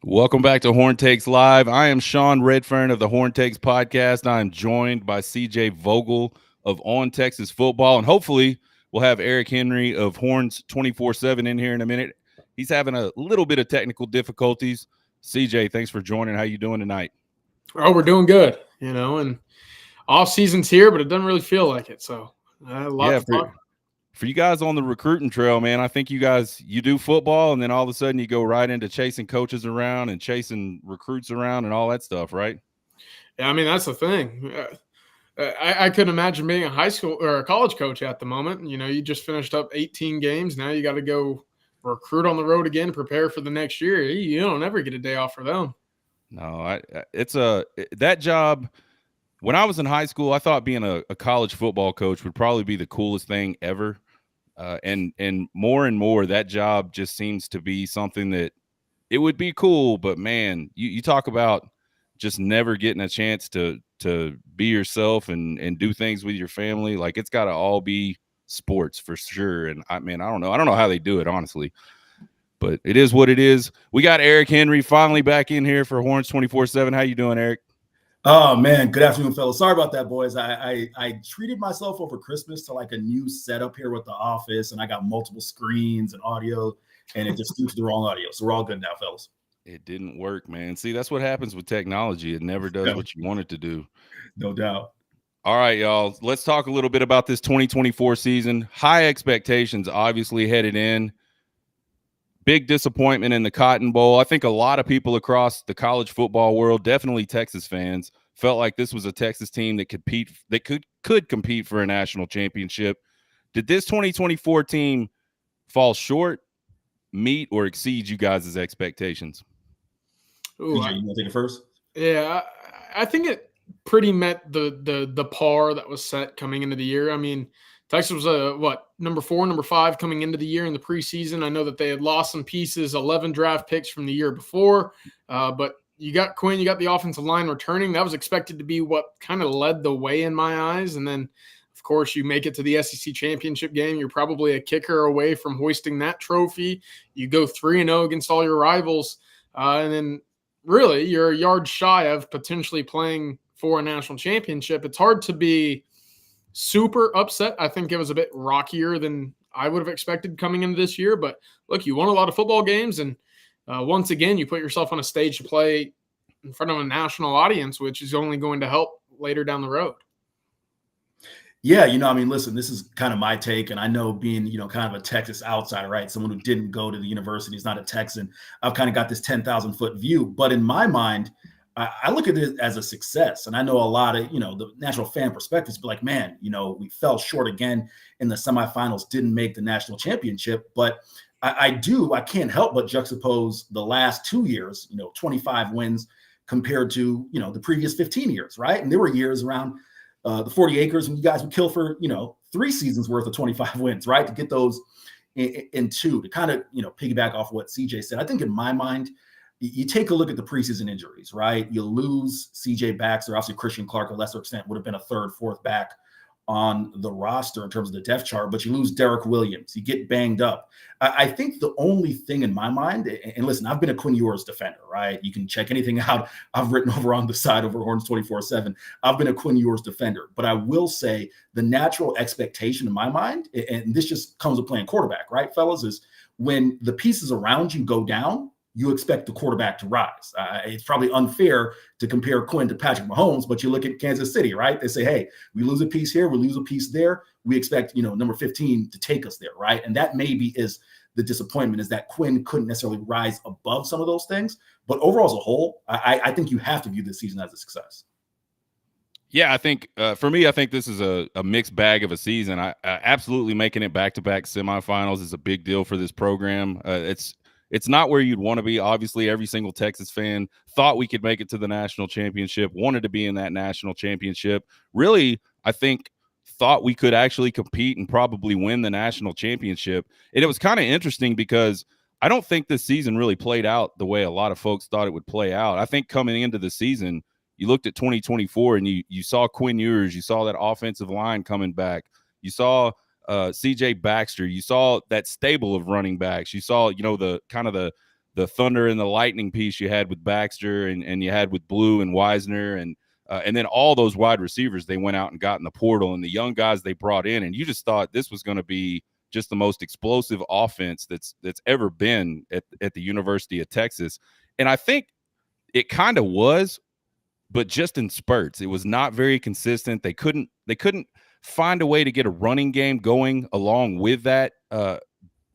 Welcome back to Horn Takes Live. I am Sean Redfern of the Horn Takes podcast. I am joined by CJ Vogel of On Texas Football, and hopefully we'll have Erick Henry of Horns 24/7 in here in a minute. He's having a little bit of technical difficulties. CJ, thanks for joining. How you doing tonight? Oh, we're doing good, and off season's here, but it doesn't really feel like it. So a lot Yeah, to talk. for you guys on the recruiting trail, man, I think you do football, and then all of a sudden you go right into chasing coaches around and chasing recruits around and all that stuff, right? Yeah, I mean that's the thing. I couldn't imagine being a high school or a college coach at the moment. You just finished up 18 games. Now you got to go recruit on the road again, prepare for the next year. You don't ever get a day off for them. No, that job. When I was in high school, I thought being a college football coach would probably be the coolest thing ever. And more, that job just seems to be something that it would be cool. But man, you talk about just never getting a chance to be yourself and do things with your family. Like it's got to all be sports for sure. And I don't know. I don't know how they do it, honestly. But it is what it is. We got Erick Henry finally back in here for Horns 24/7. How you doing, Erick? Oh man, good afternoon, fellas. Sorry about that, boys. I treated myself over Christmas to like a new setup here with the office, and I got multiple screens and audio, and it just threw to the wrong audio. So we're all good now, fellas. It didn't work, man. See, that's what happens with technology. It never does what you want it to do. No doubt. All right, y'all. Let's talk a little bit about this 2024 season. High expectations, obviously, headed in. Big disappointment in the Cotton Bowl. I think a lot of people across the college football world, definitely Texas fans, felt like this was a Texas team that could compete for a national championship. Did this 2024 team fall short, meet, or exceed you guys' expectations? Ooh, CJ, you want to take it first? Yeah, I think it pretty met the par that was set coming into the year. I mean, Texas was number 4, number 5 coming into the year in the preseason. I know that they had lost some pieces, 11 draft picks from the year before, but you got Quinn, you got the offensive line returning. That was expected to be what kind of led the way in my eyes. And then, of course, you make it to the SEC championship game. You're probably a kicker away from hoisting that trophy. You go 3-0 against all your rivals, and then really you're a yard shy of potentially playing for a national championship. It's hard to be super upset. I think it was a bit rockier than I would have expected coming into this year. But look, you won a lot of football games, and once again, you put yourself on a stage to play in front of a national audience, which is only going to help later down the road. Yeah, listen, this is kind of my take, and I know being, kind of a Texas outsider, right? Someone who didn't go to the university, is not a Texan. I've kind of got this 10,000 foot view, but in my mind, I look at it as a success. And I know a lot of, the national fan perspectives be like, man, we fell short again in the semifinals, didn't make the national championship. But I can't help but juxtapose the last 2 years, 25 wins compared to, the previous 15 years, right? And there were years around the 40 acres when you guys would kill for, 3 seasons worth of 25 wins, right? To get those in 2, to kind of, piggyback off what CJ said. I think in my mind, you take a look at the preseason injuries, right? You lose CJ Baxter. Obviously, Christian Clark, to a lesser extent, would have been a 3rd, 4th back on the roster in terms of the depth chart, but you lose Derek Williams. You get banged up. I think the only thing in my mind, and listen, I've been a Quinn Ewers defender, right? You can check anything out I've written over on the side over Horns 24/7. I've been a Quinn Ewers defender, but I will say the natural expectation in my mind, and this just comes with playing quarterback, right, fellas, is when the pieces around you go down, you expect the quarterback to rise. It's probably unfair to compare Quinn to Patrick Mahomes, but you look at Kansas City, right? They say, hey, we lose a piece here, we lose a piece there. We expect, number 15 to take us there, right? And that maybe is the disappointment, is that Quinn couldn't necessarily rise above some of those things. But overall, as a whole, I think you have to view this season as a success. Yeah, I think for me, I think this is a mixed bag of a season. I absolutely making it back-to-back semifinals is a big deal for this program. It's not where you'd want to be. Obviously, every single Texas fan thought we could make it to the national championship, wanted to be in that national championship. Really, I think thought we could actually compete and probably win the national championship. And it was kind of interesting because I don't think this season really played out the way a lot of folks thought it would play out. I think coming into the season, you looked at 2024 and you saw Quinn Ewers, you saw that offensive line coming back, you saw CJ Baxter, you saw that stable of running backs, you saw the kind of the thunder and the lightning piece you had with Baxter and you had with Blue and Wisner and then all those wide receivers they went out and got in the portal and the young guys they brought in, and you just thought this was going to be just the most explosive offense that's ever been at the University of Texas. And I think it kind of was, but just in spurts. It was not very consistent. They couldn't find a way to get a running game going along with that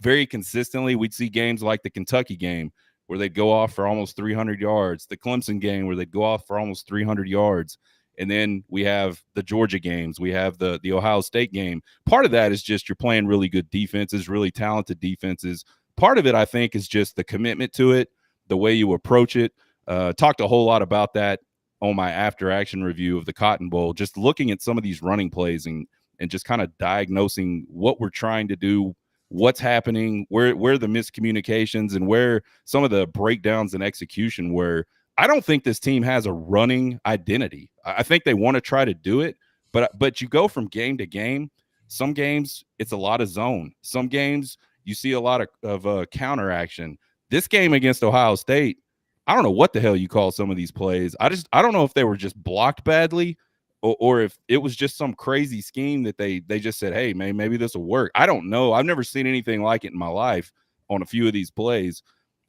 very consistently. We'd see games like the Kentucky game where they'd go off for almost 300 yards, the Clemson game where they'd go off for almost 300 yards. And then we have the Georgia games. We have the Ohio State game. Part of that is just you're playing really good defenses, really talented defenses. Part of it, I think, is just the commitment to it, the way you approach it. Talked a whole lot about that on my after action review of the Cotton Bowl, just looking at some of these running plays and just kind of diagnosing what we're trying to do, what's happening, where the miscommunications and where some of the breakdowns in execution were. I don't think this team has a running identity. I think they want to try to do it, but you go from game to game. Some games it's a lot of zone. Some games you see a lot of counter action. This game against Ohio State, I don't know what the hell you call some of these plays. I don't know if they were just blocked badly or if it was just some crazy scheme that they just said, hey, man, maybe this will work. I don't know. I've never seen anything like it in my life on a few of these plays.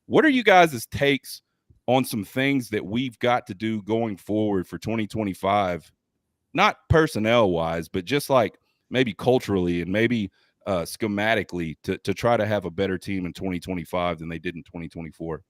What are you guys' takes on some things that we've got to do going forward for 2025? Not personnel-wise, but just like maybe culturally and maybe schematically to try to have a better team in 2025 than they did in 2024.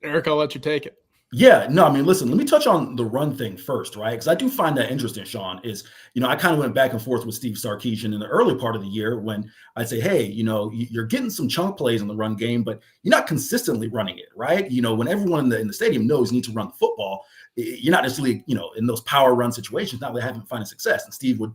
Eric, I'll let you take it. Yeah, no, I mean, listen, let me touch on the run thing first, right? Because I do find that interesting, Sean, is, I kind of went back and forth with Steve Sarkisian in the early part of the year when I'd say, hey, you're getting some chunk plays in the run game, but you're not consistently running it, right? When everyone in the stadium knows you need to run the football, you're not necessarily, in those power run situations, not really having finding success. And Steve would,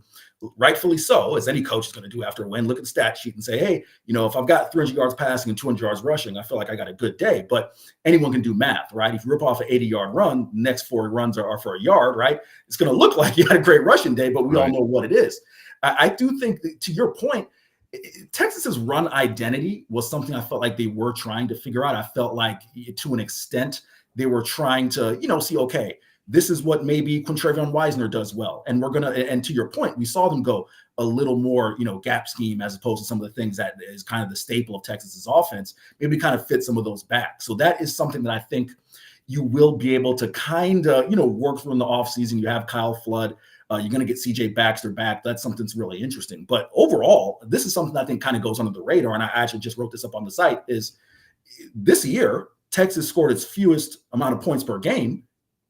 rightfully so, as any coach is going to do after a win, look at the stat sheet and say, hey, if I've got 300 yards passing and 200 yards rushing, I feel like I got a good day. But anyone can do math, right? If you rip off an 80-yard run, the next 4 runs are for a yard, right? It's going to look like you had a great rushing day, but we all know what it is. I do think that, to your point, Texas's run identity was something I felt like they were trying to figure out. I felt like, to an extent, they were trying to, see, okay, this is what maybe Quintrevion Wisner does well. And and to your point, we saw them go a little more, gap scheme as opposed to some of the things that is kind of the staple of Texas's offense. Maybe kind of fit some of those back. So that is something that I think you will be able to kind of, work through in the offseason. You have Kyle Flood. You're going to get CJ Baxter back. That's something that's really interesting. But overall, this is something I think kind of goes under the radar. And I actually just wrote this up on the site, is this year, Texas scored its fewest amount of points per game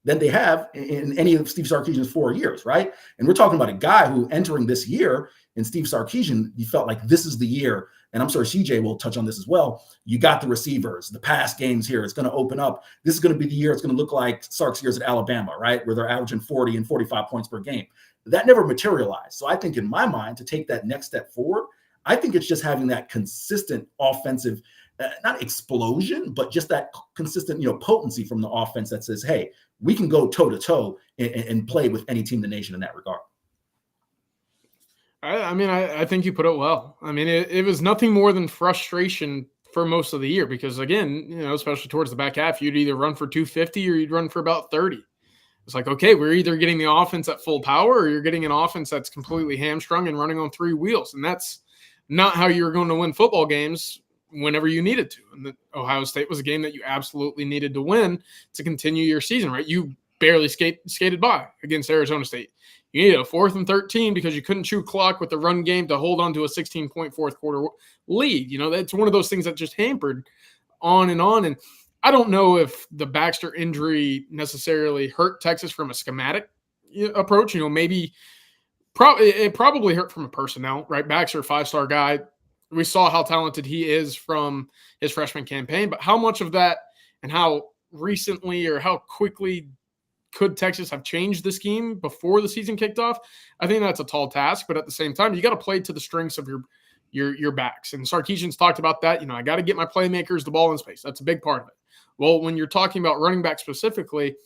than they have in any of Steve Sarkisian's 4 years, right? And we're talking about a guy who, entering this year in Steve Sarkisian, you felt like this is the year, and I'm sure CJ will touch on this as well. You got the receivers, the pass games here. It's going to open up. This is going to be the year it's going to look like Sark's years at Alabama, right? Where they're averaging 40 and 45 points per game. That never materialized. So I think, in my mind, to take that next step forward, I think it's just having that consistent offensive, not explosion, but just that consistent, potency from the offense that says, hey, we can go toe-to-toe and play with any team in the nation in that regard. I think you put it well. I mean, it was nothing more than frustration for most of the year because, again, especially towards the back half, you'd either run for 250 or you'd run for about 30. It's like, okay, we're either getting the offense at full power or you're getting an offense that's completely hamstrung and running on 3 wheels. And that's not how you're going to win football games whenever you needed to. And the Ohio State was a game that you absolutely needed to win to continue your season, right? You barely skated by against Arizona State. You needed a 4th and 13 because you couldn't chew clock with the run game to hold on to a 16-point fourth quarter lead. That's one of those things that just hampered on. And I don't know if the Baxter injury necessarily hurt Texas from a schematic approach. Maybe it probably hurt from a personnel, right? Baxter, 5-star guy. We saw how talented he is from his freshman campaign, but how much of that and how recently or how quickly could Texas have changed the scheme before the season kicked off? I think that's a tall task, but at the same time, you got to play to the strengths of your backs. And Sarkisian's talked about that. I got to get my playmakers the ball in space. That's a big part of it. Well, when you're talking about running back specifically,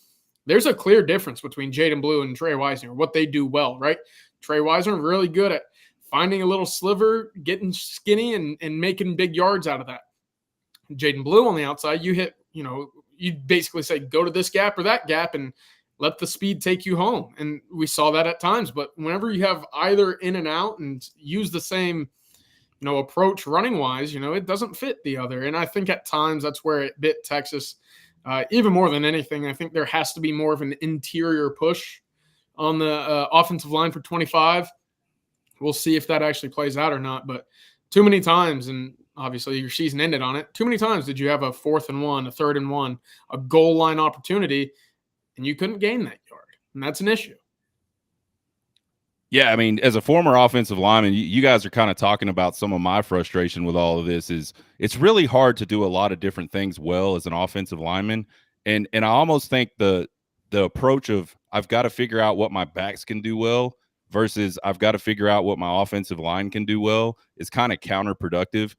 there's a clear difference between Jaden Blue and Trey Wisner, what they do well, right? Trey Wisner really good at finding a little sliver, getting skinny, and making big yards out of that. Jaden Blue on the outside, you hit, you basically say, go to this gap or that gap and let the speed take you home. And we saw that at times. But whenever you have either in and out and use the same, approach running wise, it doesn't fit the other. And I think at times that's where it bit Texas even more than anything. I think there has to be more of an interior push on the offensive line for 25. We'll see if that actually plays out or not. But too many times, and obviously your season ended on it, too many times did you have a 4th and 1, a 3rd and 1, a goal line opportunity, and you couldn't gain that yard. And that's an issue. Yeah, I mean, as a former offensive lineman, you guys are kind of talking about some of my frustration with all of this. Is it's really hard to do a lot of different things well as an offensive lineman, and I almost think the approach of I've got to figure out what my backs can do well versus I've got to figure out what my offensive line can do well is kind of counterproductive.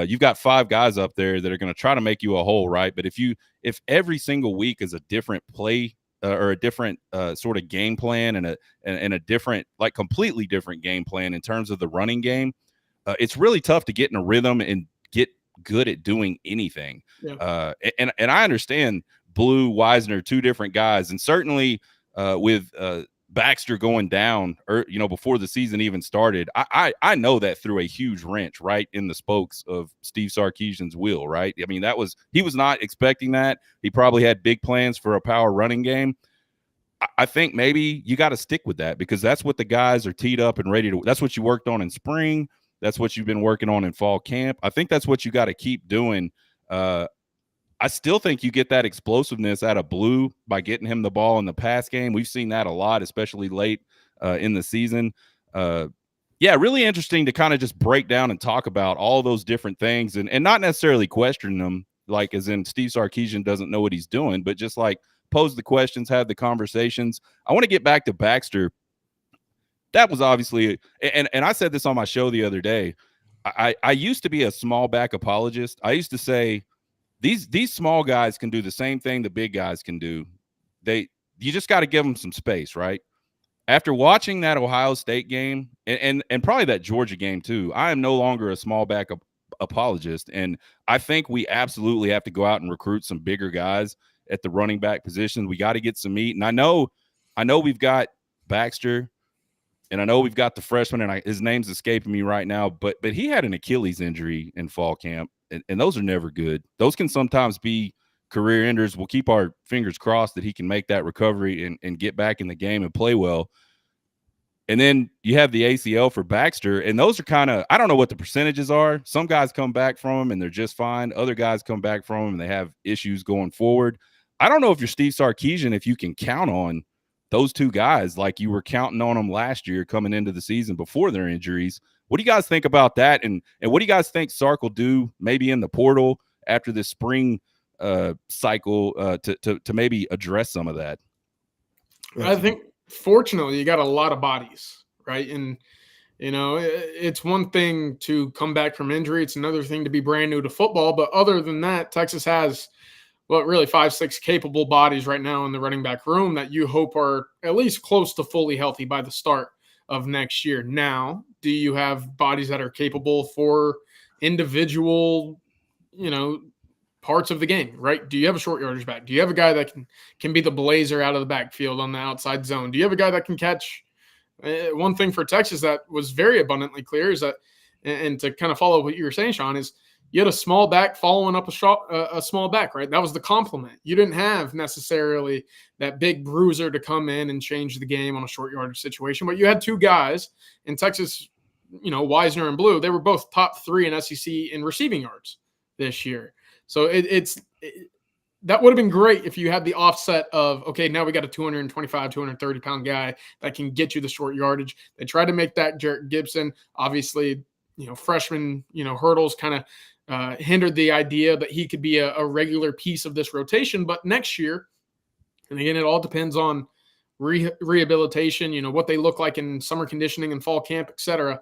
You've got 5 guys up there that are going to try to make you a whole, right? But if every single week is a different play or a different sort of game plan and a different, like completely different game plan in terms of the running game, it's really tough to get in a rhythm and get good at doing anything. Yeah. And I understand Blue, Wisner, 2 different guys, and certainly with Baxter going down, before the season even started, I know that threw a huge wrench right in the spokes of Steve Sarkisian's wheel, right? I mean, he was not expecting that. He probably had big plans for a power running game. I think maybe you got to stick with that because that's what the guys are teed up and ready to. That's what you worked on in spring. That's what you've been working on in fall camp. I think that's what you got to keep doing. I still think you get that explosiveness out of Blue by getting him the ball in the pass game. We've seen that a lot, especially late in the season. Really interesting to kind of just break down and talk about all those different things and not necessarily question them, like as in Steve Sarkisian doesn't know what he's doing, but just like pose the questions, have the conversations. I want to get back to Baxter. That was obviously, and I said this on my show the other day, I used to be a small back apologist. I used to say, these small guys can do the same thing the big guys can do. You just got to give them some space, right? After watching that Ohio State game and probably that Georgia game too, I am no longer a small back apologist, and I think we absolutely have to go out and recruit some bigger guys at the running back position. We got to get some meat, and I know we've got Baxter, and I know we've got the freshman, and his name's escaping me right now, but he had an Achilles injury in fall camp. And those are never good. Those can sometimes be career enders. We'll keep our fingers crossed that he can make that recovery and get back in the game and play well. And then you have the ACL for Baxter, and those are kind of, I don't know what the percentages are. Some guys come back from them and they're just fine. Other guys come back from them and they have issues going forward. I don't know if you're Steve Sarkisian, if you can count on those 2 guys like you were counting on them last year coming into the season before their injuries. What do you guys think about that? And what do you guys think Sark will do maybe in the portal after this spring cycle to maybe address some of that? I think, fortunately, you got a lot of bodies, right? And, it's one thing to come back from injury. It's another thing to be brand new to football. But other than that, Texas has, really 5-6 capable bodies right now in the running back room that you hope are at least close to fully healthy by the start of next year. Now, do you have bodies that are capable for individual, parts of the game, right? Do you have a short yardage back? Do you have a guy that can be the blazer out of the backfield on the outside zone? Do you have a guy that can catch? One thing for Texas that was very abundantly clear is that, and to kind of follow what you were saying, Sean, is you had a small back following up a small back, right? That was the complement. You didn't have necessarily that big bruiser to come in and change the game on a short yardage situation, but you had 2 guys in Texas, Wisner and Blue. They were both top 3 in SEC in receiving yards this year. So that would have been great if you had the offset of, okay, now we got a 225, 230 pound guy that can get you the short yardage. They tried to make that Erick Gibson, obviously, freshman, hurdles kind of hindered the idea that he could be a regular piece of this rotation. But next year, and again, it all depends on rehabilitation, what they look like in summer conditioning and fall camp, et cetera.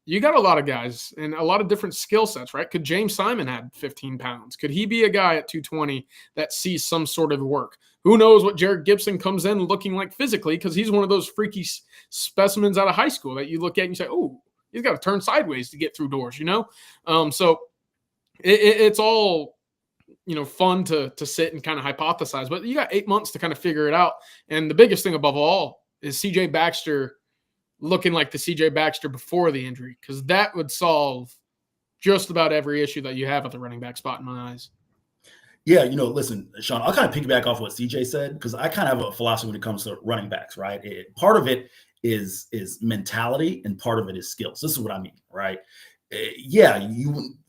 You got a lot of guys and a lot of different skill sets, right? Could James Simon add 15 pounds? Could he be a guy at 220 that sees some sort of work? Who knows what Erick Gibson comes in looking like physically, because he's one of those freaky specimens out of high school that you look at and you say, oh, he's got to turn sideways to get through doors, So it's all, fun to sit and kind of hypothesize, but you got 8 months to kind of figure it out. And the biggest thing above all is CJ Baxter looking like the CJ Baxter before the injury, because that would solve just about every issue that you have at the running back spot in my eyes. Yeah, listen, Sean, I'll kind of piggyback off what CJ said, because I kind of have a philosophy when it comes to running backs, right? Part of it is mentality, and part of it is skills. This is what I mean, right? Yeah,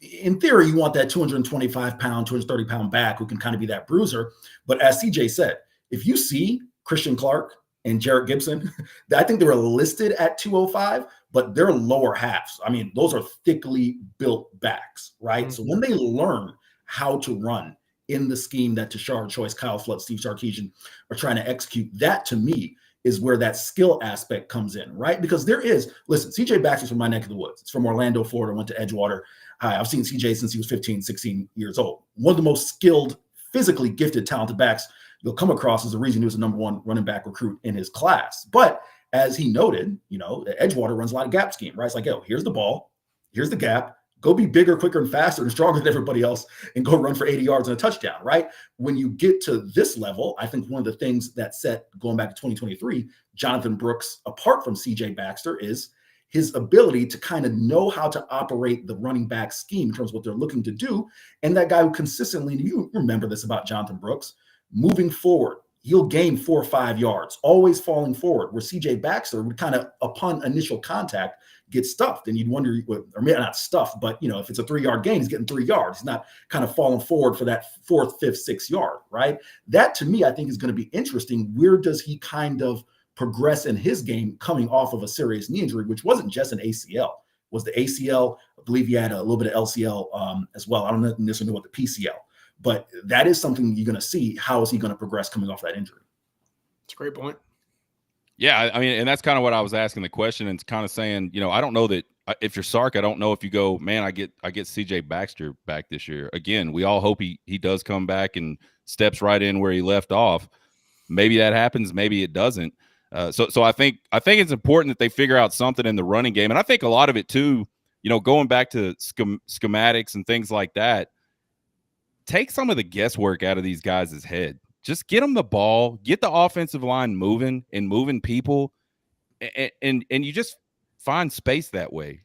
in theory, you want that 225-pound, 230-pound back who can kind of be that bruiser. But as CJ said, if you see Christian Clark and Jarrett Gibson, I think they were listed at 205, but they're lower halves. I mean, those are thickly built backs, right? Mm-hmm. So when they learn how to run in the scheme that Tashard Choice, Kyle Flood, Steve Sarkisian are trying to execute, that to me is where that skill aspect comes in, right? Because listen, CJ Baxter's from my neck of the woods. It's from Orlando, Florida, went to Edgewater. I've seen CJ since he was 15, 16 years old. One of the most skilled, physically gifted, talented backs you'll come across is the reason he was the number one running back recruit in his class. But as he noted, Edgewater runs a lot of gap scheme, right? It's like, here's the ball, here's the gap, go be bigger, quicker, and faster and stronger than everybody else and go run for 80 yards and a touchdown, right? When you get to this level, I think one of the things that set, going back to 2023, Jonathan Brooks apart from CJ Baxter is his ability to kind of know how to operate the running back scheme in terms of what they're looking to do. And that guy who consistently, you remember this about Jonathan Brooks, moving forward, he'll gain 4 or 5 yards, always falling forward, where CJ Baxter would kind of, upon initial contact, get stuffed. And you'd wonder, or maybe not stuffed, but, if it's a 3-yard gain, he's getting 3 yards. He's not kind of falling forward for that 4th, 5th, 6th yard, right? That, to me, I think is going to be interesting. Where does he kind of progress in his game coming off of a serious knee injury, which wasn't just an ACL? It was the ACL. I believe he had a little bit of LCL as well. I don't necessarily know what the PCL. But that is something you're going to see. How is he going to progress coming off that injury? That's a great point. Yeah, I mean, and that's kind of what I was asking the question, and it's kind of saying, I don't know that if you're Sark, I don't know if you go, man, I get CJ Baxter back this year. Again, we all hope he does come back and steps right in where he left off. Maybe that happens, maybe it doesn't. So I think it's important that they figure out something in the running game, and I think a lot of it too, going back to schematics and things like that. Take some of the guesswork out of these guys' head. Just get them the ball, get the offensive line moving and moving people, and you just find space that way.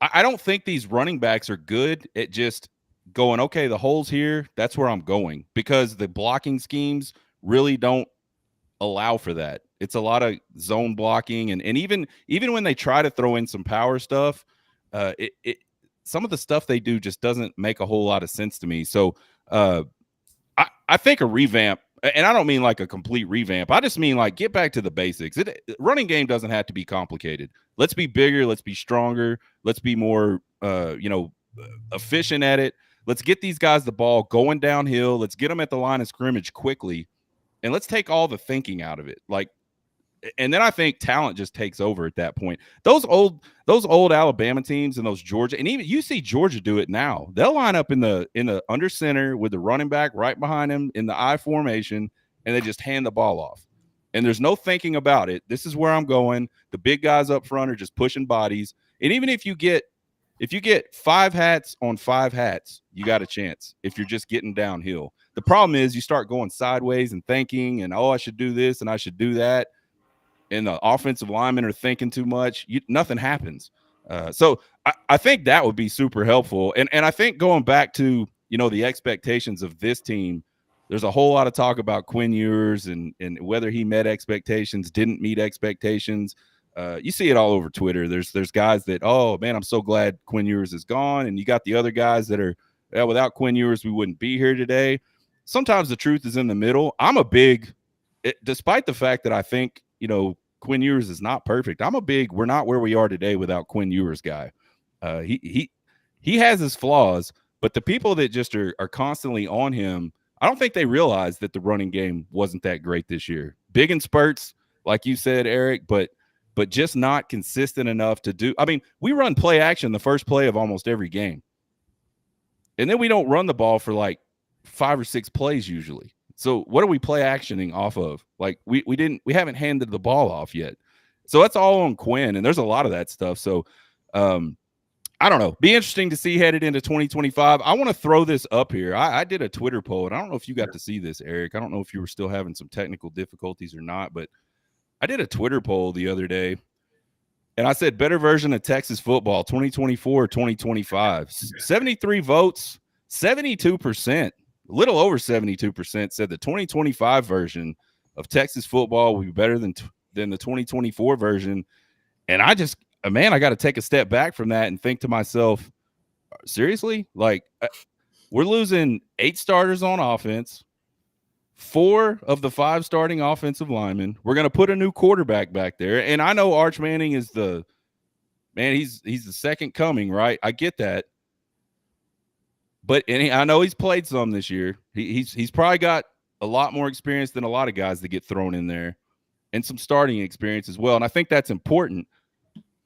I don't think these running backs are good at just going, okay, the hole's here, that's where I'm going, because the blocking schemes really don't allow for that. It's a lot of zone blocking, and even when they try to throw in some power stuff, some of the stuff they do just doesn't make a whole lot of sense to me. So I think a revamp, and I don't mean like a complete revamp. I just mean like get back to the basics. Running game doesn't have to be complicated. Let's be bigger. Let's be stronger. Let's be more, efficient at it. Let's get these guys the ball going downhill. Let's get them at the line of scrimmage quickly, and let's take all the thinking out of it. And then I think talent just takes over at that point. Those old Alabama teams and those Georgia, and even you see Georgia do it now. They'll line up in the under center with the running back right behind him in the I formation, and they just hand the ball off. And there's no thinking about it. This is where I'm going. The big guys up front are just pushing bodies. And even if you get 5 hats on 5 hats, you got a chance if you're just getting downhill. The problem is you start going sideways and thinking, and I should do this and I should do that. And the offensive linemen are thinking too much, nothing happens. So I think that would be super helpful. And I think going back to, the expectations of this team, there's a whole lot of talk about Quinn Ewers and whether he met expectations, didn't meet expectations. You see it all over Twitter. There's guys that, oh, man, I'm so glad Quinn Ewers is gone. And you got the other guys that are, without Quinn Ewers, we wouldn't be here today. Sometimes the truth is in the middle. Despite the fact that I think, Quinn Ewers is not perfect, we're not where we are today without Quinn Ewers guy. He has his flaws, but the people that just are constantly on him, I don't think they realize that the running game wasn't that great this year. Big in spurts, like you said, Eric, but just not consistent enough to do. I mean, we run play action the first play of almost every game. And then we don't run the ball for like 5 or 6 plays usually. So what are we play actioning off of? Like we haven't handed the ball off yet. So that's all on Quinn, and there's a lot of that stuff. So I don't know. Be interesting to see headed into 2025. I want to throw this up here. I did a Twitter poll, and I don't know if you got to see this, Eric. I don't know if you were still having some technical difficulties or not, but I did a Twitter poll the other day, and I said better version of Texas football, 2024 or 2025. 73 votes, 72%, a little over 72% said the 2025 version of Texas football will be better than the 2024 version. And I just, man, I got to take a step back from that and think to myself, seriously? Like, we're losing 8 starters on offense, 4 of the 5 starting offensive linemen. We're going to put a new quarterback back there. And I know Arch Manning is he's the second coming, right? I get that. But I know he's played some this year. He's probably got a lot more experience than a lot of guys that get thrown in there, and some starting experience as well. And I think that's important.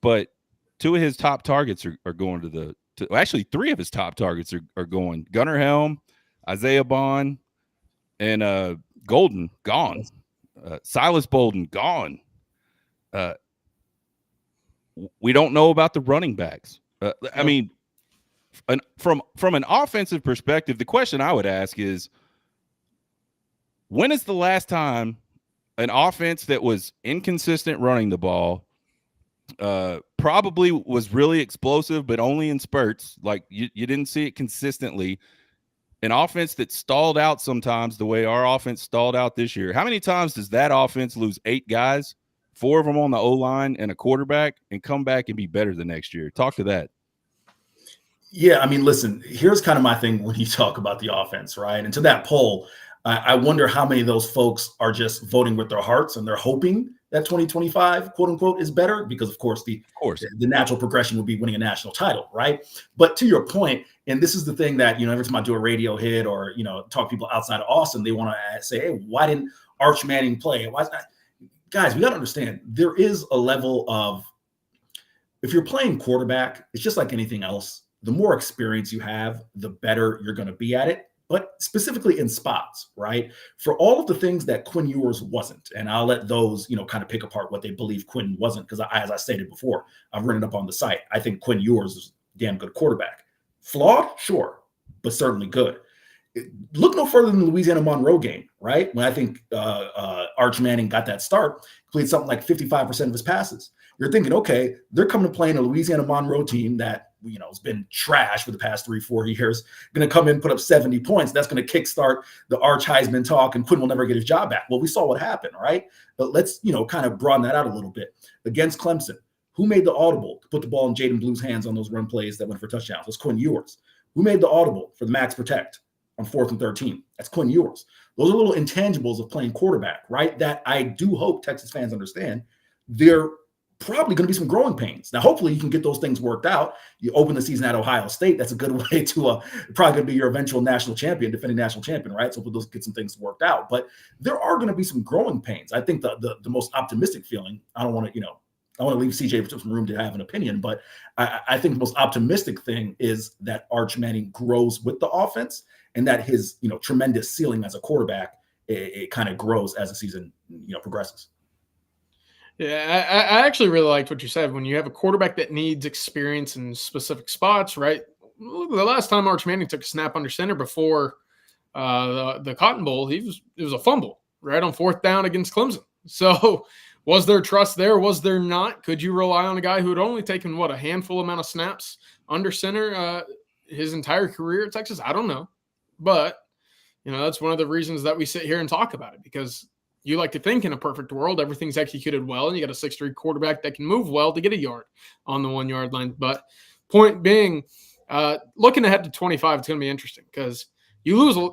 But 2 of his top targets are going actually 3 of his top targets are going. Gunnar Helm, Isaiah Bond, and Golden gone. Silas Bolden gone. We don't know about the running backs. I mean, from an offensive perspective, the question I would ask is, when is the last time an offense that was inconsistent running the ball, probably was really explosive, but only in spurts, like you didn't see it consistently, an offense that stalled out sometimes the way our offense stalled out this year? How many times does that offense lose 8 guys, 4 of them on the O-line and a quarterback, and come back and be better the next year? Talk to that. Yeah, I mean, listen, here's kind of my thing when you talk about the offense, right? And to that poll, I wonder how many of those folks are just voting with their hearts and they're hoping that 2025, quote unquote, is better, because of course the natural progression would be winning a national title, right? But to your point, and this is the thing that, every time I do a radio hit or, talk to people outside of Austin, they want to say, hey, why didn't Arch Manning play? Why is that? Guys, we got to understand, there is a level of, if you're playing quarterback, it's just like anything else. The more experience you have, the better you're going to be at it. But specifically in spots, right? For all of the things that Quinn Ewers wasn't, and I'll let those, kind of pick apart what they believe Quinn wasn't, because as I stated before, I've written it up on the site. I think Quinn Ewers is a damn good quarterback. Flawed? Sure, but certainly good. Look no further than the Louisiana Monroe game, right? When I think Arch Manning got that start, completed something like 55% of his passes. You're thinking, okay, they're coming to play in a Louisiana Monroe team that, has been trash for the past 3-4 years, going to come in, put up 70 points. That's going to kickstart the Arch Heisman talk, and Quinn will never get his job back. Well, we saw what happened, right? But let's, kind of broaden that out a little bit. Against Clemson, who made the audible to put the ball in Jaden Blue's hands on those run plays that went for touchdowns? It was Quinn Ewers. Who made the audible for the max protect on 4th and 13? That's Quinn Ewers. Those are little intangibles of playing quarterback, right? That I do hope Texas fans understand. They're probably going to be some growing pains. Now, hopefully you can get those things worked out. You open the season at Ohio State. That's a good way to probably going to be your eventual national champion, defending national champion, right? So we'll get some things worked out. But there are going to be some growing pains. I think the most optimistic feeling, I don't want to, I want to leave CJ for some room to have an opinion, but I think the most optimistic thing is that Arch Manning grows with the offense, and that his, tremendous ceiling as a quarterback, it kind of grows as the season, progresses. Yeah, I actually really liked what you said. When you have a quarterback that needs experience in specific spots, right? The last time Arch Manning took a snap under center before the Cotton Bowl, it was a fumble right on 4th down against Clemson. So was there trust there? Was there not? Could you rely on a guy who had only taken, a handful amount of snaps under center his entire career at Texas? I don't know. But, that's one of the reasons that we sit here and talk about it, because you like to think in a perfect world, everything's executed well, and you got a 6'3" quarterback that can move well to get a yard on the 1-yard line. But point being, looking ahead to 25, it's going to be interesting, because you lose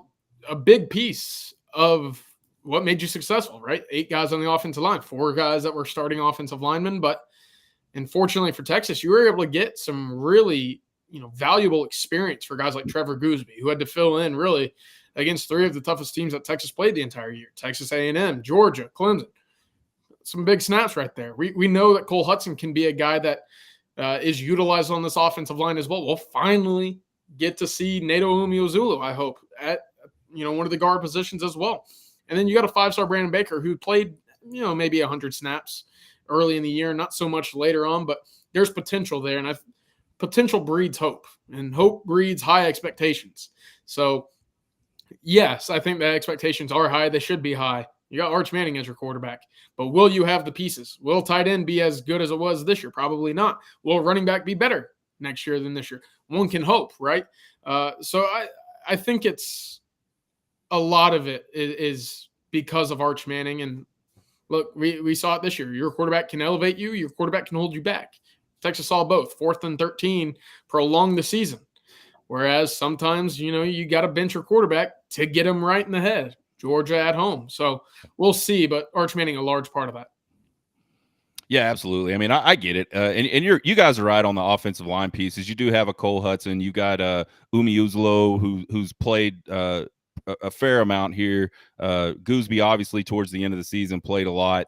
a big piece of what made you successful, right? 8 guys on the offensive line, 4 guys that were starting offensive linemen. But unfortunately for Texas, you were able to get some really, valuable experience for guys like Trevor Gooseby, who had to fill in really against 3 of the toughest teams that Texas played the entire year: Texas A&M, Georgia, Clemson. Some big snaps right there. We know that Cole Hudson can be a guy that is utilized on this offensive line as well. We'll finally get to see Nato Umeozulu, I hope, at one of the guard positions as well. And then you got a 5-star Brandon Baker, who played maybe 100 snaps early in the year, not so much later on, but there's potential there. And potential breeds hope, and hope breeds high expectations. So, yes, I think the expectations are high. They should be high. You got Arch Manning as your quarterback, but will you have the pieces? Will tight end be as good as it was this year? Probably not. Will running back be better next year than this year? One can hope, right? So I think it's a lot of it is because of Arch Manning. And look, we saw it this year. Your quarterback can elevate you. Your quarterback can hold you back. Texas saw both. 4th and 13 prolong the season. Whereas sometimes, you got to bench your quarterback to get him right in the head. Georgia at home. So we'll see, but Arch Manning, a large part of that. Yeah, absolutely. I mean, I get it. And you guys are right on the offensive line pieces. You do have a Cole Hudson. You got Umi Uzlo, who's played a fair amount here. Gooseby, obviously, towards the end of the season, played a lot.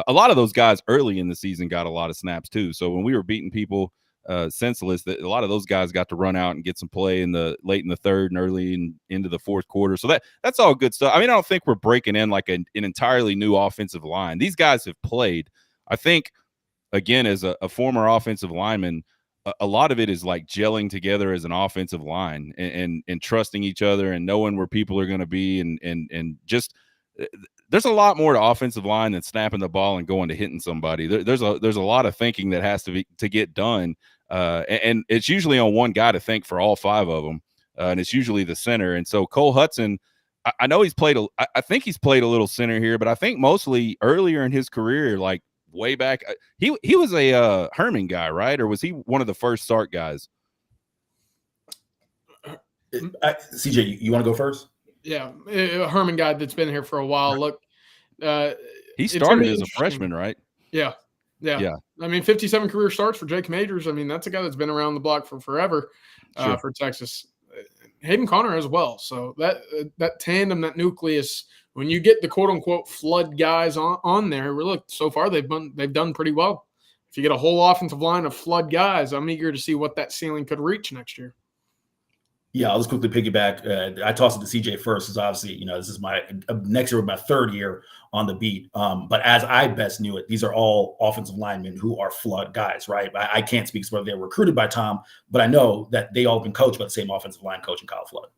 A lot of those guys early in the season got a lot of snaps, too. So when we were beating people senseless, that a lot of those guys got to run out and get some play late in the third and early into the fourth quarter. So that's all good stuff. I mean, I don't think we're breaking in like an entirely new offensive line. These guys have played. I think, again, as a former offensive lineman, a lot of it is like gelling together as an offensive line and trusting each other and knowing where people are going to be and just there's a lot more to offensive line than snapping the ball and going to hitting somebody. There's a lot of thinking that has to get done. And it's usually on one guy to think for all 5 of them, and it's usually the center. And so Cole Hudson, I know he's played I think he's played a little center here, but I think mostly earlier in his career, like way back, he was a Herman guy, right? Or was he one of the first start guys? CJ, you want to go first? Yeah, a Herman guy that's been here for a while. Look, he started as a freshman, right? Yeah. I mean, 57 career starts for Jake Majors. I mean, that's a guy that's been around the block for forever for Texas. Hayden Connor as well. So that tandem, that nucleus, when you get the quote unquote flood guys on there, look, so far they've done pretty well. If you get a whole offensive line of flood guys, I'm eager to see what that ceiling could reach next year. Yeah, I'll just quickly piggyback. I tossed it to CJ first, because obviously, this is my next year, my 3rd year on the beat. But as I best knew it, these are all offensive linemen who are flood guys, right? I can't speak to whether they were recruited by Tom, but I know that they all been coached by the same offensive line coach in Kyle Flood.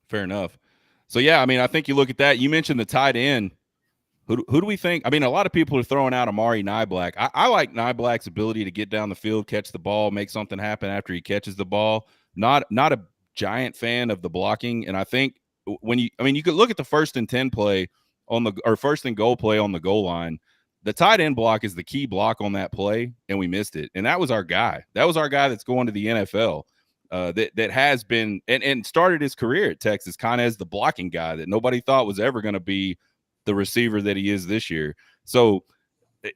Fair enough. So yeah, I mean, I think you look at that. You mentioned the tight end. Who do we think? I mean, a lot of people are throwing out Amari Nyblack. I like Nyblack's ability to get down the field, catch the ball, make something happen after he catches the ball. Not a giant fan of the blocking, and I think you could look at the 1st and 10 play or 1st and goal play on the goal line. The tight end block is the key block on that play, and we missed it. And that was our guy. That was our guy that's going to the NFL. That has been and started his career at Texas kind of as the blocking guy that nobody thought was ever going to be the receiver that he is this year. So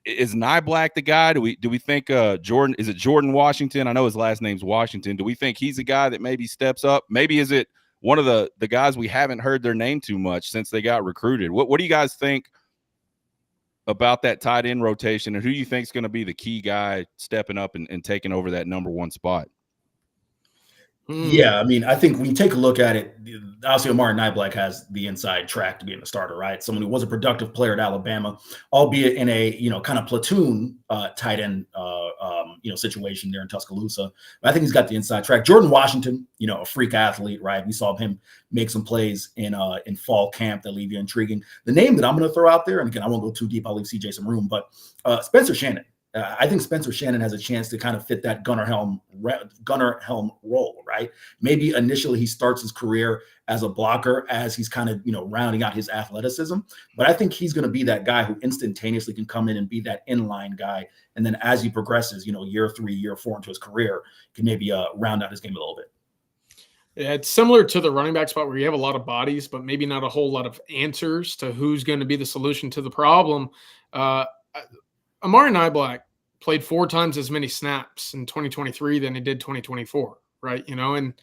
is Nyblack the guy? Do we think Jordan? Is it Jordan Washington? I know his last name's Washington. Do we think he's a guy that maybe steps up? Maybe is it one of the guys we haven't heard their name too much since they got recruited? What do you guys think about that tight end rotation, and who you think is going to be the key guy stepping up and taking over that number 1 spot? Yeah, I mean, I think when you take a look at it, obviously Amari Nyblack has the inside track to being a starter, right? Someone who was a productive player at Alabama, albeit in a kind of platoon tight end situation there in Tuscaloosa. But I think he's got the inside track. Jordan Washington, a freak athlete, right? We saw him make some plays in fall camp that leave you intriguing. The name that I'm going to throw out there, and again, I won't go too deep. I'll leave CJ some room, but Spencer Shannon. I think Spencer Shannon has a chance to kind of fit that Gunnar Helm role, right? Maybe initially he starts his career as a blocker as he's kind of, rounding out his athleticism. But I think he's going to be that guy who instantaneously can come in and be that inline guy. And then as he progresses, year 3, year 4 into his career, can maybe round out his game a little bit. Yeah, it's similar to the running back spot where you have a lot of bodies, but maybe not a whole lot of answers to who's going to be the solution to the problem. Amari Nyblack played 4 times as many snaps in 2023 than he did 2024, right? And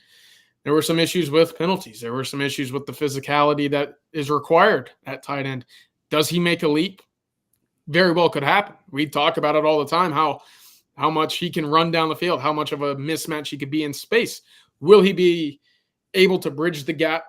there were some issues with penalties. There were some issues with the physicality that is required at tight end. Does he make a leap? Very well could happen. We talk about it all the time, how much he can run down the field, how much of a mismatch he could be in space. Will he be able to bridge the gap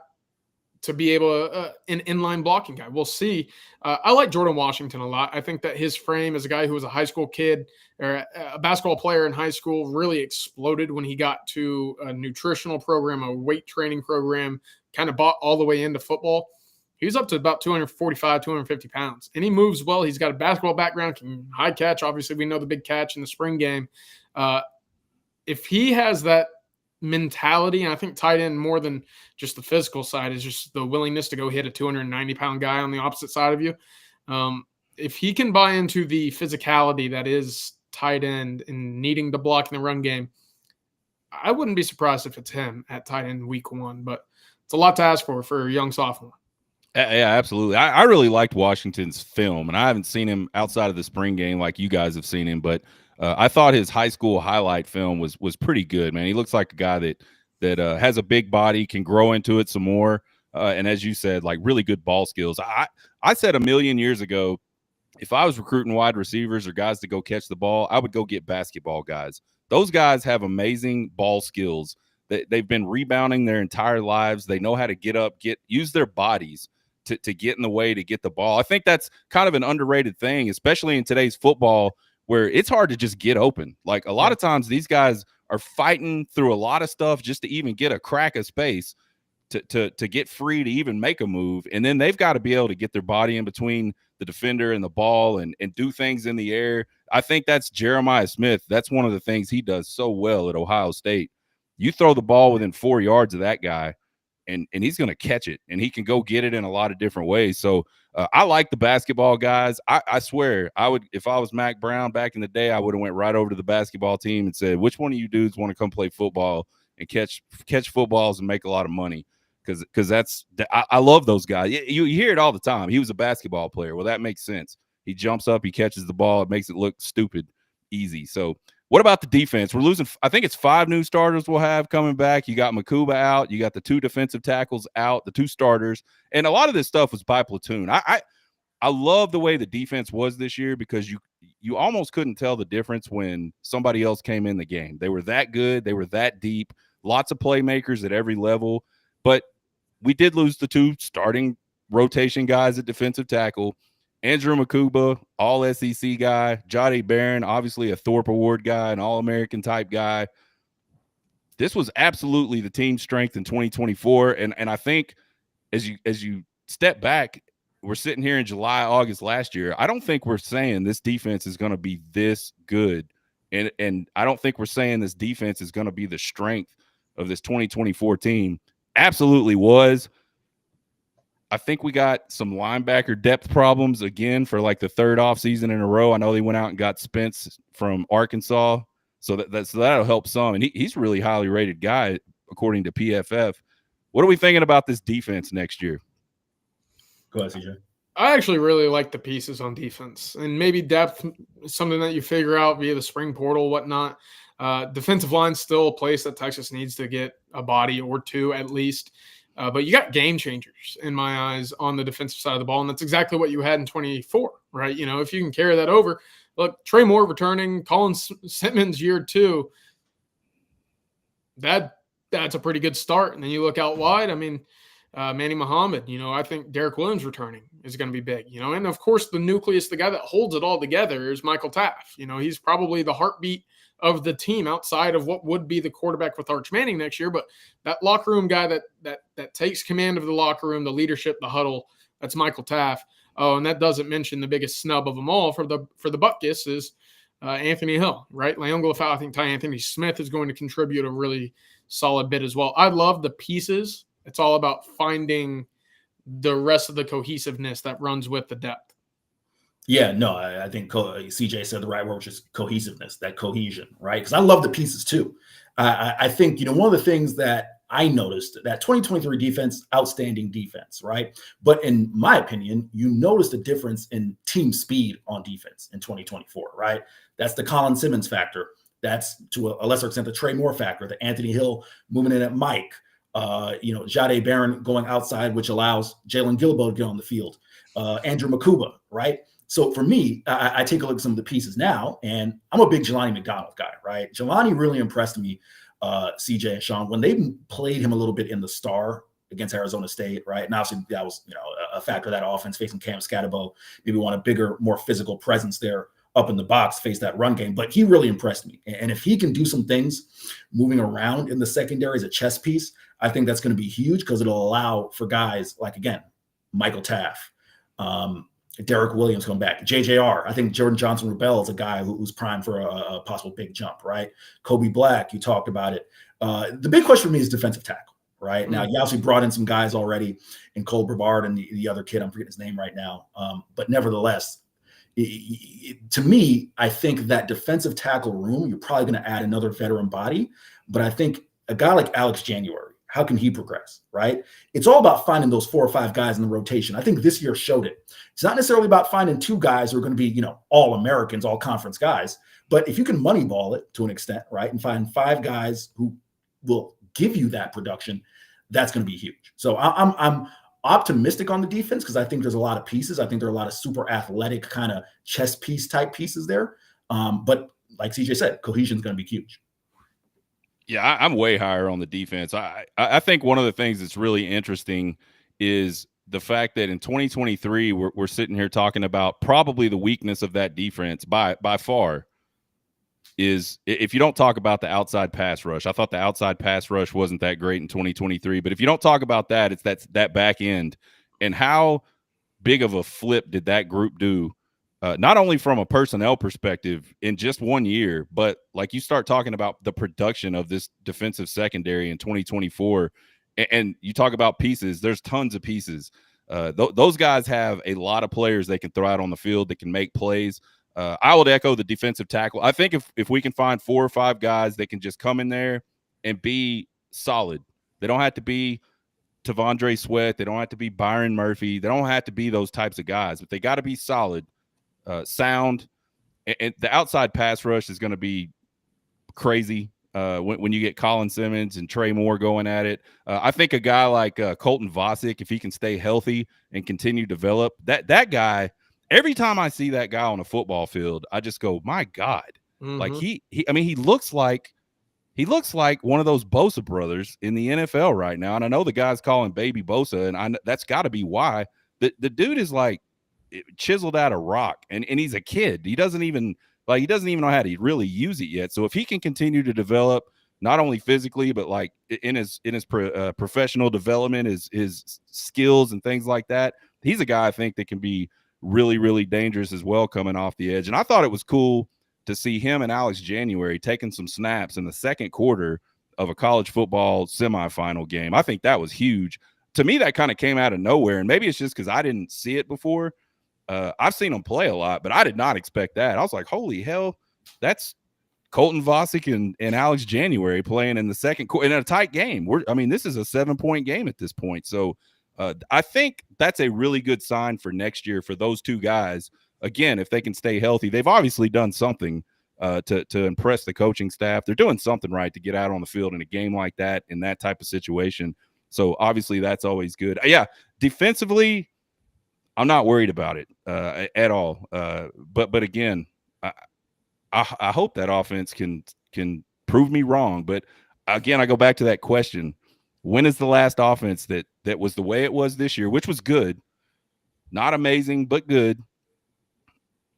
to be able to an inline blocking guy. We'll see. I like Jordan Washington a lot. I think that his frame as a guy who was a high school kid or a basketball player in high school really exploded when he got to a nutritional program, a weight training program, kind of bought all the way into football. He was up to about 245, 250 pounds, and he moves well. He's got a basketball background, can high catch. Obviously, we know the big catch in the spring game. If he has that mentality, and I think tight end more than just the physical side is just the willingness to go hit a 290-pound guy on the opposite side of you. If he can buy into the physicality that is tight end and needing to block in the run game, I wouldn't be surprised if it's him at tight end week 1, but it's a lot to ask for a young sophomore. Yeah, absolutely. I really liked Washington's film, and I haven't seen him outside of the spring game like you guys have seen him, but I thought his high school highlight film was pretty good, man. He looks like a guy that has a big body, can grow into it some more, and as you said, like really good ball skills. I said a million years ago, if I was recruiting wide receivers or guys to go catch the ball, I would go get basketball guys. Those guys have amazing ball skills. They've been rebounding their entire lives. They know how to get up, use their bodies to get in the way to get the ball. I think that's kind of an underrated thing, especially in today's football where it's hard to just get open. Like a lot of times these guys are fighting through a lot of stuff just to even get a crack of space to get free to even make a move. And then they've got to be able to get their body in between the defender and the ball and do things in the air. I think that's Jeremiah Smith. That's one of the things he does so well at Ohio State. You throw the ball within 4 yards of that guy, and he's going to catch it, and he can go get it in a lot of different ways. So I like the basketball guys. I swear I would, if I was Mac Brown back in the day, I would have went right over to the basketball team and said, which one of you dudes want to come play football and catch footballs and make a lot of money? Because I love those guys. You hear it all the time. He was a basketball player. Well, that makes sense. He jumps up, he catches the ball. It makes it look stupid easy. So what about the defense? We're losing, I think it's 5 new starters we'll have coming back. You got Makuba out. You got the 2 defensive tackles out, the 2 starters. And a lot of this stuff was by platoon. I love the way the defense was this year because you almost couldn't tell the difference when somebody else came in the game. They were that good. They were that deep. Lots of playmakers at every level. But we did lose the 2 starting rotation guys at defensive tackle. Andrew Makuba, all SEC guy. Jahdae Barron, obviously a Thorpe Award guy, an All-American type guy. This was absolutely the team strength in 2024. And I think as you step back, we're sitting here in July, August last year. I don't think we're saying this defense is going to be this good. And I don't think we're saying this defense is going to be the strength of this 2024 team. Absolutely was. I think we got some linebacker depth problems again for like the 3rd offseason in a row. I know they went out and got Spence from Arkansas, so that'll help some. And he's a really highly rated guy according to PFF. What are we thinking about this defense next year? Go ahead, CJ. I actually really like the pieces on defense, and maybe depth is something that you figure out via the spring portal, whatnot. Defensive line's still a place that Texas needs to get a body or 2 at least. But you got game changers in my eyes on the defensive side of the ball, and that's exactly what you had in 24, right? You know, if you can carry that over, look, Trey Moore returning, Colin Simmons year 2, that's a pretty good start. And then you look out wide, I mean, Manny Muhammad, you know, I think Derek Williams returning is going to be big, you know, and of course the nucleus, the guy that holds it all together is Michael Taft. You know, he's probably the heartbeat of the team outside of what would be the quarterback with Arch Manning next year. But that locker room guy that takes command of the locker room, the leadership, the huddle, that's Michael Taft. Oh, and that doesn't mention the biggest snub of them all for the Butkus is Anthony Hill, right? Leon Glafau, I think Ty Anthony Smith is going to contribute a really solid bit as well. I love the pieces. It's all about finding the rest of the cohesiveness that runs with the depth. Yeah, no, I think CJ said the right word, which is cohesiveness, that cohesion, right? Because I love the pieces too. I think, you know, one of the things that I noticed that 2023 defense, outstanding defense, right? But in my opinion, you noticed a difference in team speed on defense in 2024, right? That's the Colin Simmons factor. That's to a lesser extent the Trey Moore factor, the Anthony Hill moving in at Mike, you know, Jahdae Barron going outside, which allows Jalen Gilbo to get on the field, Andrew Makuba, right? So for me, I take a look at some of the pieces now, and I'm a big Jelani McDonald guy, right? Jelani really impressed me, CJ and Sean, when they played him a little bit in the star against Arizona State, right? And obviously that was, a factor of that offense facing Cam Scatterbo. Maybe want a bigger, more physical presence there up in the box, face that run game. But he really impressed me. And if he can do some things moving around in the secondary as a chess piece, I think that's going to be huge because it'll allow for guys like, again, Michael Taff, Derek Williams come back, JJR. I think Jordan Johnson-Rubel is a guy who's primed for a possible big jump, right? Kobe Black, you talked about it. The big question for me is defensive tackle, right? Now, you obviously brought in some guys already in Cole Brevard and the other kid, I'm forgetting his name right now. But nevertheless, to me, I think that defensive tackle room, you're probably going to add another veteran body. But I think a guy like Alex January, how can he progress, right? It's all about finding those 4 or 5 guys in the rotation. I think this year showed it. It's not necessarily about finding 2 guys who are going to be, all Americans, all conference guys. But if you can moneyball it to an extent, right, and find 5 guys who will give you that production, that's going to be huge. So I'm optimistic on the defense because I think there's a lot of pieces. I think there are a lot of super athletic kind of chess piece type pieces there. But like CJ said, cohesion is going to be huge. Yeah, I'm way higher on the defense. I think one of the things that's really interesting is the fact that in 2023 we're sitting here talking about probably the weakness of that defense by far is if you don't talk about the outside pass rush. I thought the outside pass rush wasn't that great in 2023, but if you don't talk about that, it's that back end. And how big of a flip did that group do? Not only from a personnel perspective in just 1 year, but like you start talking about the production of this defensive secondary in 2024, and you talk about pieces, there's tons of pieces. Those guys have a lot of players they can throw out on the field that can make plays. I would echo the defensive tackle. I think if we can find 4 or 5 guys that can just come in there and be solid, they don't have to be Tavondre Sweat, they don't have to be Byron Murphy, they don't have to be those types of guys, but they got to be solid. Sound, and the outside pass rush is going to be crazy when you get Colin Simmons and Trey Moore going at it. I think a guy like Colton Vasek, if he can stay healthy and continue to develop, that guy, every time I see that guy on a football field, I just go, my God. Like he looks like one of those Bosa brothers in the NFL right now. And I know the guys call him Baby Bosa, and that's got to be why. The dude is like chiseled out of rock, and he's a kid. He doesn't even know how to really use it yet. So if he can continue to develop not only physically but like in his professional development, his skills and things like that, he's a guy I think that can be really, really dangerous as well coming off the edge. And I thought it was cool to see him and Alex January taking some snaps in the second quarter of a college football semifinal game. I think that was huge. To me, that kind of came out of nowhere, and maybe it's just because I didn't see it before. I've seen him play a lot, but I did not expect that. I was like, holy hell, that's Colton Vasek and Alex January playing in the second quarter in a tight game. This is a 7-point game at this point. So I think that's a really good sign for next year for those 2 guys. Again, if they can stay healthy, they've obviously done something to impress the coaching staff. They're doing something right to get out on the field in a game like that, in that type of situation. So obviously that's always good. Yeah, defensively, I'm not worried about it at all. But again, I hope that offense can prove me wrong. But again, I go back to that question: when is the last offense that was the way it was this year, which was good, not amazing but good,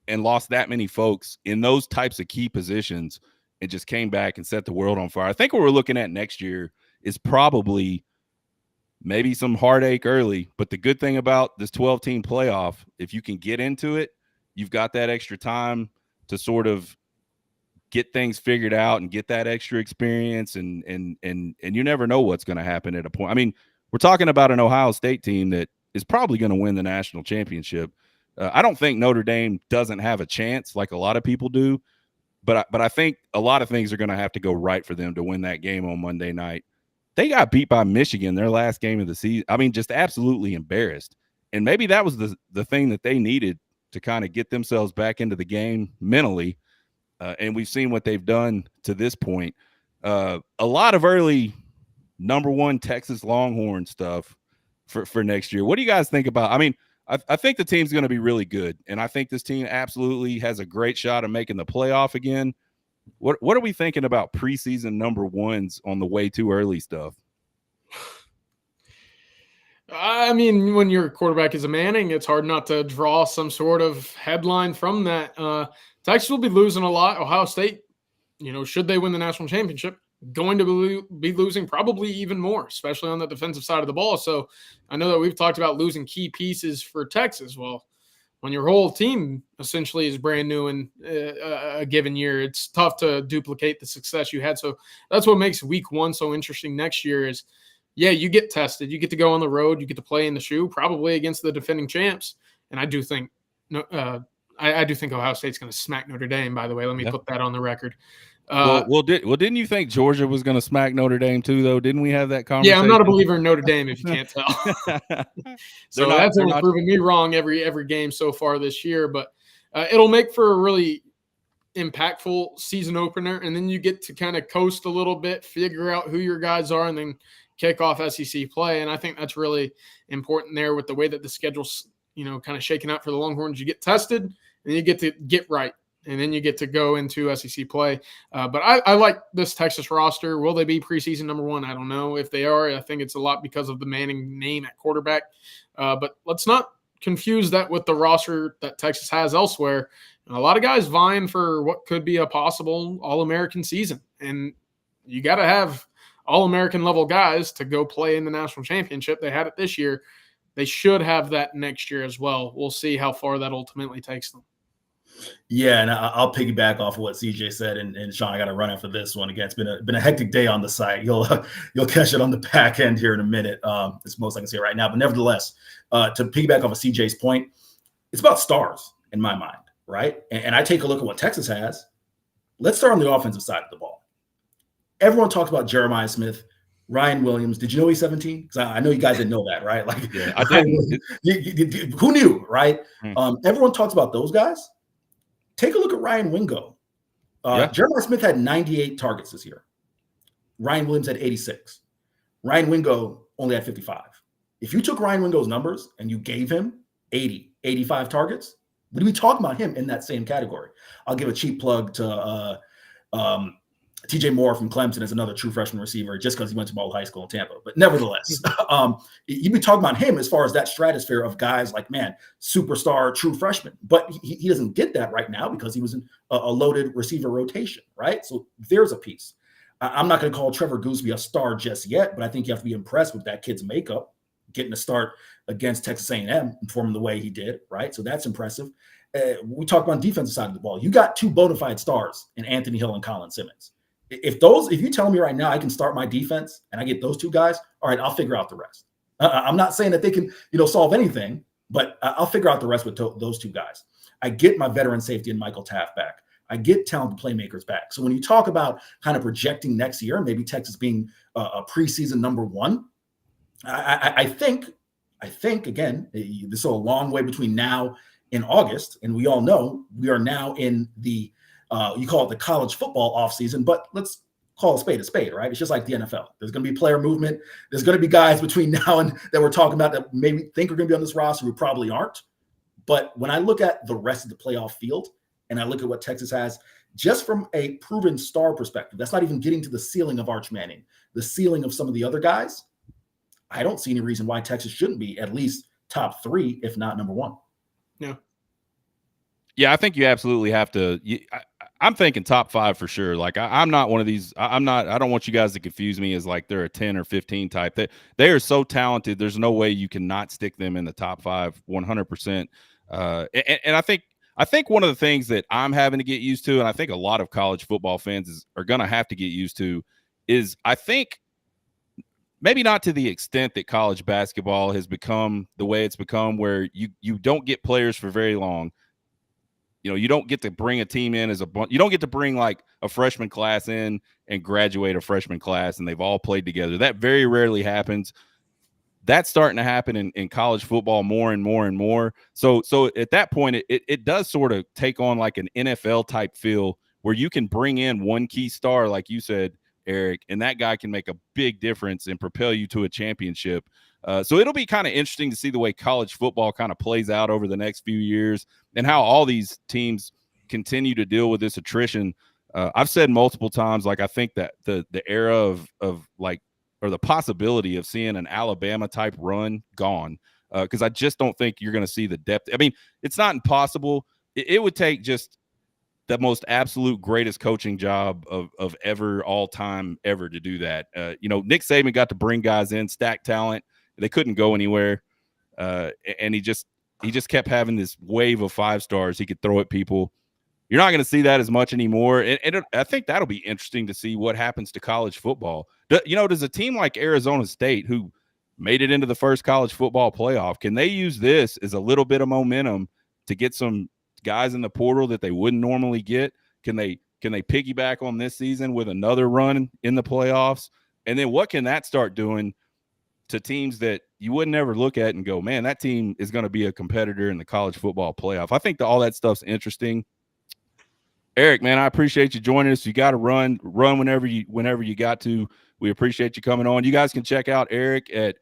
and lost that many folks in those types of key positions and just came back and set the world on fire? I think what we're looking at next year is probably maybe some heartache early, but the good thing about this 12-team playoff, if you can get into it, you've got that extra time to sort of get things figured out and get that extra experience, and you never know what's going to happen at a point. I mean, we're talking about an Ohio State team that is probably going to win the national championship. I don't think Notre Dame doesn't have a chance like a lot of people do, but I think a lot of things are going to have to go right for them to win that game on Monday night. They got beat by Michigan their last game of the season. I mean, just absolutely embarrassed. And maybe that was the thing that they needed to kind of get themselves back into the game mentally. And we've seen what they've done to this point. A lot of early #1 Texas Longhorn stuff for next year. What do you guys think about? I mean, I think the team's going to be really good. And I think this team absolutely has a great shot of making the playoff again. What are we thinking about preseason #1s on the way too early stuff? I mean, when your quarterback is a Manning, it's hard not to draw some sort of headline from that. Texas will be losing a lot. Ohio State, should they win the national championship, going to be losing probably even more, especially on the defensive side of the ball. So I know that we've talked about losing key pieces for Texas. Well, when your whole team essentially is brand new in a given year, it's tough to duplicate the success you had. So that's what makes week one so interesting next year is, yeah, you get tested. You get to go on the road. You get to play in the shoe, probably against the defending champs. And I do think I do think Ohio State's going to smack Notre Dame, by the way. Let me put that on the record. Didn't you think Georgia was going to smack Notre Dame too, though? Didn't we have that conversation? Yeah, I'm not a believer in Notre Dame, if you can't tell. So that's only proving me wrong every game so far this year. But it'll make for a really impactful season opener, and then you get to kind of coast a little bit, figure out who your guys are, and then kick off SEC play. And I think that's really important there with the way that the schedule's kind of shaking out for the Longhorns. You get tested, and then you get to get right. And then you get to go into SEC play. But I like this Texas roster. Will they be preseason number one? I don't know. If they are, I think it's a lot because of the Manning name at quarterback. But let's not confuse that with the roster that Texas has elsewhere. And a lot of guys vying for what could be a possible All-American season. And you got to have All-American level guys to go play in the national championship. They had it this year. They should have that next year as well. We'll see how far that ultimately takes them. Yeah, and I'll piggyback off of what CJ said, and Sean, I got to run after this one again. It's been a hectic day on the site. You'll catch it on the back end here in a minute. It's most I can say right now, but nevertheless, to piggyback off of CJ's point, it's about stars in my mind, right? And I take a look at what Texas has. Let's start on the offensive side of the ball. Everyone talks about Jeremiah Smith, Ryan Williams. Did you know he's 17? Because I know you guys didn't know that, right? Like, yeah, I didn't. Who knew, right? Everyone talks about those guys. Take a look at Ryan Wingo. Jeremiah Smith had 98 targets this year. Ryan Williams had 86. Ryan Wingo only had 55. If you took Ryan Wingo's numbers and you gave him 80, 85 targets, we'd be talking about him in that same category. I'll give a cheap plug to TJ Moore from Clemson as another true freshman receiver just because he went to Ball High School in Tampa. But nevertheless, you'd be talking about him as far as that stratosphere of guys like, man, superstar true freshman. But he doesn't get that right now because he was in a loaded receiver rotation, right? So there's a piece. I'm not going to call Trevor Gooseby a star just yet, but I think you have to be impressed with that kid's makeup, getting a start against Texas A&M, performing the way he did, right? So that's impressive. We talk about defensive side of the ball. You got two bona fide stars in Anthony Hill and Colin Simmons. If you tell me right now I can start my defense and I get those two guys, all right, I'll figure out the rest. I'm not saying that they can, solve anything, but I'll figure out the rest with those two guys. I get my veteran safety and Michael Taft back. I get talented playmakers back. So when you talk about kind of projecting next year, maybe Texas being a preseason number one, I think again, this is a long way between now and August, and we all know we are now in the you call it the college football offseason, but let's call a spade, right? It's just like the NFL. There's going to be player movement. There's going to be guys between now and that we're talking about that maybe think are going to be on this roster who probably aren't. But when I look at the rest of the playoff field and I look at what Texas has, just from a proven star perspective, that's not even getting to the ceiling of Arch Manning, the ceiling of some of the other guys. I don't see any reason why Texas shouldn't be at least top three, if not number one. Yeah, I think you absolutely have to. I'm thinking top five for sure. Like I'm not one of these. I don't want you guys to confuse me as like they're a 10 or 15 type. They are so talented. There's no way you cannot stick them in the top five 100%. And I think one of the things that I'm having to get used to, and I think a lot of college football fans are going to have to get used to, is I think maybe not to the extent that college basketball has become the way it's become, where you don't get players for very long. You don't get to bring a team in as a bunch. You don't get to bring like a freshman class in and graduate a freshman class and they've all played together. That very rarely happens. That's starting to happen in college football more and more and more. So at that point, it does sort of take on like an NFL type feel where you can bring in one key star, like you said, Eric, and that guy can make a big difference and propel you to a championship. So it'll be kind of interesting to see the way college football kind of plays out over the next few years and how all these teams continue to deal with this attrition. I've said multiple times, like I think that the era of like or the possibility of seeing an Alabama type run gone, because I just don't think you're going to see the depth. I mean, it's not impossible. It would take just the most absolute greatest coaching job of ever, all time ever to do that. Nick Saban got to bring guys in, stack talent. They couldn't go anywhere. And he just kept having this wave of 5 stars he could throw at people. You're not going to see that as much anymore. And I think that'll be interesting to see what happens to college football. Does a team like Arizona State, who made it into the first college football playoff, can they use this as a little bit of momentum to get some guys in the portal that they wouldn't normally get? Can they piggyback on this season with another run in the playoffs? And then what can that start doing to teams that you would never look at and go, man, that team is going to be a competitor in the college football playoff? I think all that stuff's interesting. Erick, man, I appreciate you joining us. You got to run whenever you got to. We appreciate you coming on. You guys can check out Erick at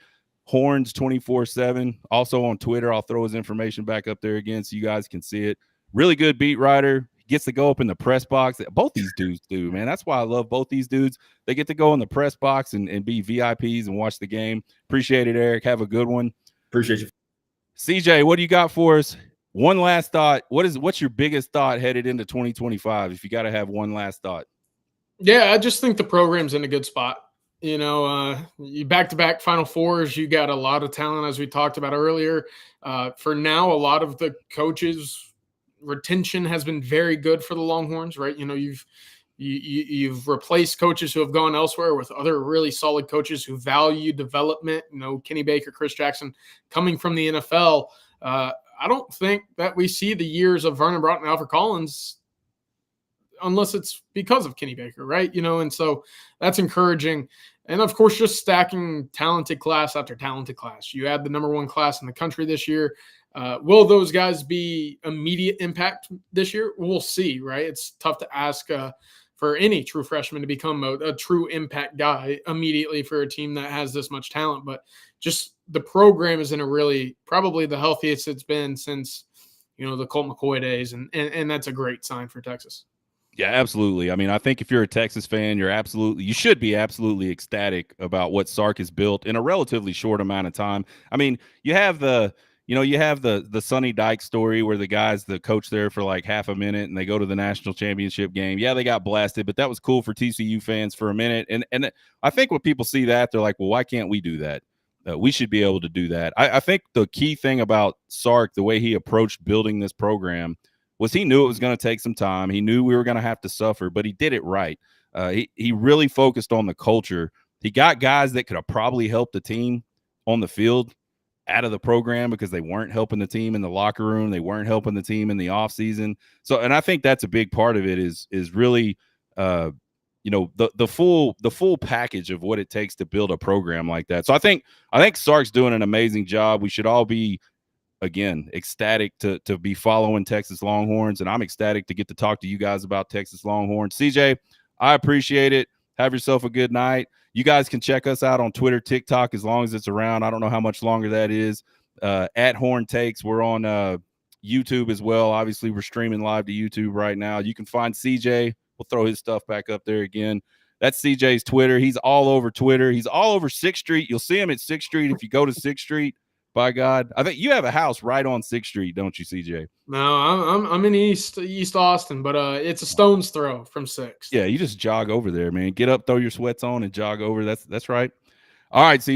Horns 24/7. Also on Twitter, I'll throw his information back up there again so you guys can see it. Really good beat writer. He gets to go up in the press box. Both these dudes do, man. That's why I love both these dudes. They get to go in the press box and be VIPs and watch the game. Appreciate it, Erick. Have a good one. Appreciate you. CJ, what do you got for us? One last thought. What's your biggest thought headed into 2025? If you got to have one last thought. Yeah, I just think the program's in a good spot. You back-to-back Final Fours, you got a lot of talent, as we talked about earlier. For now, a lot of the coaches' retention has been very good for the Longhorns, right? You've replaced coaches who have gone elsewhere with other really solid coaches who value development. Kenny Baker, Chris Jackson coming from the NFL. I don't think that we see the years of Vernon Broughton and Alfred Collins unless it's because of Kenny Baker, right? And so that's encouraging. And of course, just stacking talented class after talented class. You add the number 1 class in the country this year. Will those guys be immediate impact this year? We'll see, right? It's tough to ask for any true freshman to become a true impact guy immediately for a team that has this much talent. But just the program is in a really probably the healthiest it's been since, the Colt McCoy days. And that's a great sign for Texas. Yeah, absolutely. I mean, I think if you're a Texas fan, you should be absolutely ecstatic about what Sark has built in a relatively short amount of time. I mean, you have the Sonny Dykes story where the coach there for like half a minute and they go to the national championship game. Yeah, they got blasted, but that was cool for TCU fans for a minute. And I think when people see that, they're like, well, why can't we do that? We should be able to do that. I think the key thing about Sark, the way he approached building this program, was he knew it was going to take some time. He knew we were going to have to suffer, but he did it right. He really focused on the culture. He got guys that could have probably helped the team on the field out of the program because they weren't helping the team in the locker room. They weren't helping the team in the offseason. So, and I think that's a big part of it is really, the full package of what it takes to build a program like that. So I think Sark's doing an amazing job. We should all be, again, ecstatic to be following Texas Longhorns, and I'm ecstatic to get to talk to you guys about Texas Longhorns. CJ, I appreciate it. Have yourself a good night. You guys can check us out on Twitter, TikTok, as long as it's around. I don't know how much longer that is. At Horn Takes. We're on YouTube as well. Obviously, we're streaming live to YouTube right now. You can find CJ. We'll throw his stuff back up there again. That's CJ's Twitter. He's all over Twitter. He's all over 6th Street. You'll see him at 6th Street if you go to 6th Street. By God, I think you have a house right on 6th Street, don't you, CJ? No, I'm in East Austin, but it's a stone's throw from 6th. Yeah, you just jog over there, man. Get up, throw your sweats on, and jog over. That's right. All right, CJ.